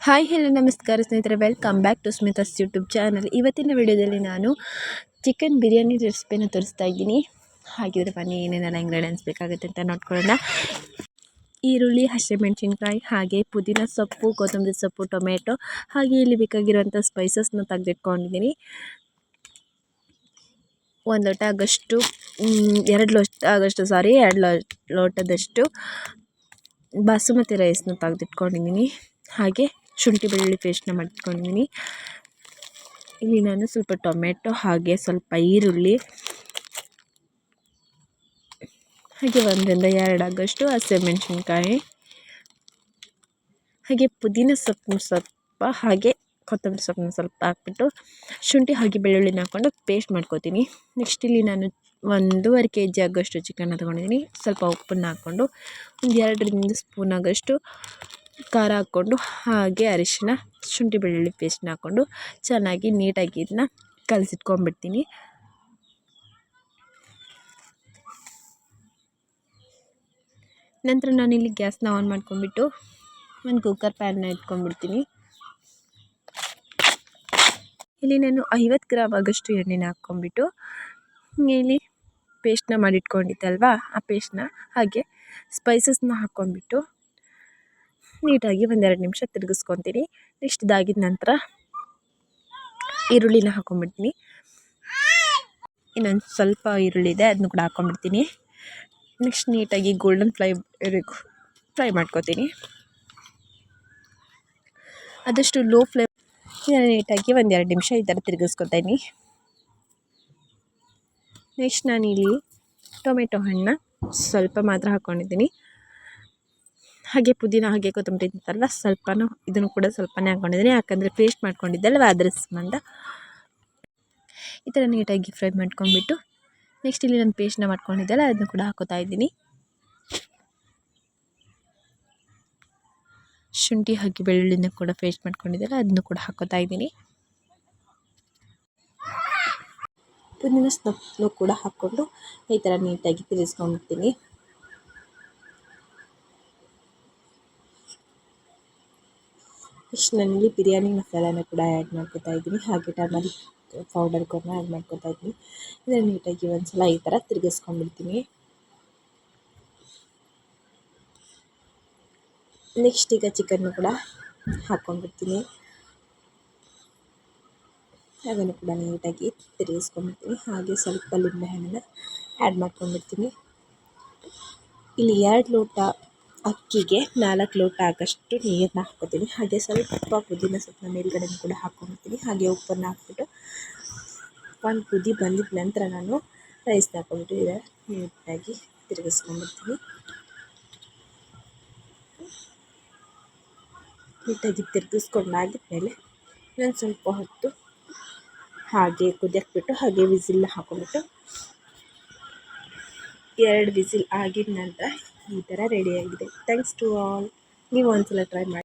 Hi hello ನಮಸ್ಕಾರ ಸ್ನೇಹಿತರೆ, welcome back to Smitha's YouTube channel. ಇವತ್ತಿನ ವಿಡಿಯೋದಲ್ಲಿ ನಾನು ಚಿಕನ್ ಬಿರಿಯಾನಿ ರೆಸಿಪಿನ ತೋರಿಸ್ತಾ ಇದ್ದೀನಿ. ಹಾಗಿದ್ರೆ ಬನ್ನಿ ಏನೇನೆಲ್ಲ ಇಂಗ್ರೀಡಿಯೆಂಟ್ಸ್ ಬೇಕಾಗುತ್ತೆ ಅಂತ ನೋಡ್ಕೊಳ್ಳೋಣ. ಈರುಳ್ಳಿ, ಹಸಿಮೆಣಸಿನ್ಕಾಯಿ, ಹಾಗೆ ಪುದೀನ ಸೊಪ್ಪು, ಕೊತ್ತಂಬರಿ ಸೊಪ್ಪು, ಟೊಮೆಟೊ, ಹಾಗೆ ಇಲ್ಲಿ ಬೇಕಾಗಿರುವಂಥ ಸ್ಪೈಸಸ್ನ ತೆಗೆದಿಟ್ಕೊಂಡಿದ್ದೀನಿ. 1 ಲೋಟ ಆಗಷ್ಟು 2 ಲೋಟದಷ್ಟು ಬಾಸುಮತಿ ರೈಸ್ನ ತೆಗೆದಿಟ್ಕೊಂಡಿದ್ದೀನಿ. ಹಾಗೆ ಶುಂಠಿ ಬೆಳ್ಳುಳ್ಳಿ ಪೇಸ್ಟ್ನ ಮಾಡಿಟ್ಕೊಂಡಿದ್ದೀನಿ. ಇಲ್ಲಿ ನಾನು ಸ್ವಲ್ಪ ಟೊಮೆಟೊ, ಹಾಗೆ ಸ್ವಲ್ಪ ಈರುಳ್ಳಿ, ಹಾಗೆ 1 ರಿಂದ 2 ಆಗಷ್ಟು ಹಸಿಮೆಣಸಿನ್ಕಾಯಿ, ಹಾಗೆ ಪುದೀನ ಸೊಪ್ಪು ಸ್ವಲ್ಪ, ಹಾಗೆ ಕೊತ್ತಂಬರಿ ಸೊಪ್ಪನ್ನ ಸ್ವಲ್ಪ ಹಾಕ್ಬಿಟ್ಟು ಶುಂಠಿ ಹಾಗೆ ಬೆಳ್ಳುಳ್ಳಿನ ಹಾಕ್ಕೊಂಡು ಪೇಸ್ಟ್ ಮಾಡ್ಕೋತೀನಿ. ನೆಕ್ಸ್ಟ್ ಇಲ್ಲಿ ನಾನು 1.5 kg ಆಗೋಷ್ಟು ಚಿಕನ್ನ ತೊಗೊಂಡಿದ್ದೀನಿ. ಸ್ವಲ್ಪ ಉಪ್ಪನ್ನು ಹಾಕ್ಕೊಂಡು 2 ಸ್ಪೂನ್ ಆಗೋಷ್ಟು ಖಾರ ಹಾಕ್ಕೊಂಡು, ಹಾಗೆ ಅರಿಶಿನ, ಶುಂಠಿ ಬೆಳ್ಳುಳ್ಳಿ ಪೇಸ್ಟ್ನ ಹಾಕ್ಕೊಂಡು ಚೆನ್ನಾಗಿ ನೀಟಾಗಿ ಇದನ್ನ ಕಲಸಿಟ್ಕೊಂಡ್ಬಿಡ್ತೀನಿ. ನಂತರ ನಾನಿಲ್ಲಿ ಗ್ಯಾಸ್ನ ಆನ್ ಮಾಡ್ಕೊಂಡ್ಬಿಟ್ಟು ಒಂದು ಕುಕ್ಕರ್ ಪ್ಯಾನ್ನ ಇಟ್ಕೊಂಡ್ಬಿಡ್ತೀನಿ. ಇಲ್ಲಿ ನಾನು 50 ಗ್ರಾಮ್ ಆಗೋಷ್ಟು ಎಣ್ಣೆನ ಹಾಕ್ಕೊಂಡ್ಬಿಟ್ಟು ಇಲ್ಲಿ ಪೇಸ್ಟ್ನ ಮಾಡಿಟ್ಕೊಂಡಿದ್ದಲ್ವಾ, ಆ ಪೇಸ್ಟ್ನ ಹಾಗೆ ಸ್ಪೈಸಸ್ನ ಹಾಕ್ಕೊಂಡ್ಬಿಟ್ಟು ನೀಟಾಗಿ 1-2 ನಿಮಿಷ ತಿರುಗಿಸ್ಕೊತೀನಿ. ನೆಕ್ಸ್ಟ್ ಇದಾಗಿದ ನಂತರ ಈರುಳ್ಳಿನ ಹಾಕ್ಕೊಂಡ್ಬಿಡ್ತೀನಿ. ಇನ್ನೊಂದು ಸ್ವಲ್ಪ ಈರುಳ್ಳಿ ಇದೆ, ಅದನ್ನು ಕೂಡ ಹಾಕ್ಕೊಂಡ್ಬಿಡ್ತೀನಿ. ನೆಕ್ಸ್ಟ್ ನೀಟಾಗಿ ಗೋಲ್ಡನ್ ಫ್ರೈ ಮಾಡ್ಕೊತೀನಿ. ಆದಷ್ಟು ಲೋ ಫ್ಲೇಮ್ ನೀಟಾಗಿ 1-2 ನಿಮಿಷ ಈ ಥರ ತಿರುಗಿಸ್ಕೊತೀನಿ. ನೆಕ್ಸ್ಟ್ ನಾನಿಲ್ಲಿ ಟೊಮೆಟೊ ಹಣ್ಣನ್ನ ಸ್ವಲ್ಪ ಮಾತ್ರ ಹಾಕ್ಕೊಂಡಿದ್ದೀನಿ. ಹಾಗೆ ಪುದೀನ, ಹಾಗೆ ಕೊತ್ತಂಬರಿ ಇತ್ತಲ್ವ, ಇದನ್ನು ಕೂಡ ಸ್ವಲ್ಪನೇ ಹಾಕ್ಕೊಂಡಿದ್ದೀನಿ. ಯಾಕಂದರೆ ಪೇಸ್ಟ್ ಮಾಡ್ಕೊಂಡಿದ್ದಲ್ವ, ಅದರ ಸಂಬಂಧ ಈ ಥರ ನೀಟಾಗಿ ಫ್ರೈ ಮಾಡ್ಕೊಂಡ್ಬಿಟ್ಟು ನೆಕ್ಸ್ಟ್ ಇಲ್ಲಿ ನಾನು ಪೇಸ್ಟ್ನ ಮಾಡ್ಕೊಂಡಿದ್ದಲ್ಲ, ಅದನ್ನು ಕೂಡ ಹಾಕೋತಾ ಇದ್ದೀನಿ. ಶುಂಠಿ ಹಾಗೆ ಬೆಳ್ಳುಳ್ಳಿನ ಕೂಡ ಪೇಸ್ಟ್ ಮಾಡ್ಕೊಂಡಿದ್ದಲ್ಲ, ಅದನ್ನು ಕೂಡ ಹಾಕೋತಾ ಇದ್ದೀನಿ. ಪುದೀನ ಸೊಪ್ಪನ್ನು ಕೂಡ ಹಾಕ್ಕೊಂಡು ಈ ಥರ ನೀಟಾಗಿ ತಿರುಗಿಸ್ಕೊಂಡ್ಬಿಡ್ತೀನಿ. ನೆಕ್ಸ್ಟ್ ನಾನಿಲ್ಲಿ ಬಿರಿಯಾನಿ ಮಸಾಲಾನ ಕೂಡ ಆ್ಯಡ್ ಮಾಡ್ಕೊತಾ ಇದ್ದೀನಿ. ಹಾಗೆ ಟರ್ಮರಿಕ್ ಪೌಡರ್ ಕೂಡ ಆ್ಯಡ್ ಮಾಡ್ಕೊತಾ ಇದ್ದೀನಿ. ಇದನ್ನು ನೀಟಾಗಿ ಒಂದ್ಸಲ ಈ ಥರ ತಿರುಗಿಸ್ಕೊಂಡ್ಬಿಡ್ತೀನಿ. ನೆಕ್ಸ್ಟ್ ಈಗ ಚಿಕನ್ನು ಕೂಡ ಹಾಕ್ಕೊಂಡ್ಬಿಡ್ತೀನಿ. ಅದನ್ನು ಕೂಡ ನೀಟಾಗಿ ತಿರುಗಿಸ್ಕೊಂಡ್ಬಿಡ್ತೀನಿ. ಹಾಗೆ ಸ್ವಲ್ಪ ಲಿಂಬೆಹಣ್ಣನ್ನು ಆ್ಯಡ್ ಮಾಡ್ಕೊಂಡ್ಬಿಡ್ತೀನಿ. ಇಲ್ಲಿ 2 ಲೋಟ ಅಕ್ಕಿಗೆ 4 ಲೋಟ ಆಗೋಷ್ಟು ನೀರನ್ನ ಹಾಕ್ಕೊತೀನಿ. ಹಾಗೆ ಸ್ವಲ್ಪ ಪುದೀನ ಸೊಪ್ಪನ್ನ ಮೇಲ್ಗಡೆ ಕೂಡ ಹಾಕ್ಕೊಂಡ್ಬಿಡ್ತೀನಿ. ಹಾಗೆ ಉಪ್ಪನ್ನು ಹಾಕ್ಬಿಟ್ಟು ಒಂದು ಕುದಿ ಬಂದಿದ್ದ ನಂತರ ನಾನು ರೈಸ್ನ ಹಾಕ್ಕೊಂಡ್ಬಿಟ್ಟು ಇದನ್ನು ನೀಟಾಗಿ ತಿರುಗಿಸ್ಕೊಂಡ್ಬಿಡ್ತೀನಿ. ನೀಟಾಗಿ ತಿರುಗಿಸ್ಕೊಂಡಾಗಿದ್ಮೇಲೆ ಇನ್ನೊಂದು ಸ್ವಲ್ಪ ಹೊತ್ತು ಹಾಗೆ ಕುದಿಯಕ್ಬಿಟ್ಟು ಹಾಗೆ ವಿಸಿಲ್ನ ಹಾಕ್ಕೊಂಡ್ಬಿಟ್ಟು 2 ವಿಸಿಲ್ ಆಗಿದ ನಂತರ ಈ ಥರ ರೆಡಿಯಾಗಿದೆ. Thanks to all. ನೀವು ಒಂದ್ಸಲ ಟ್ರೈ ಮಾಡಿ.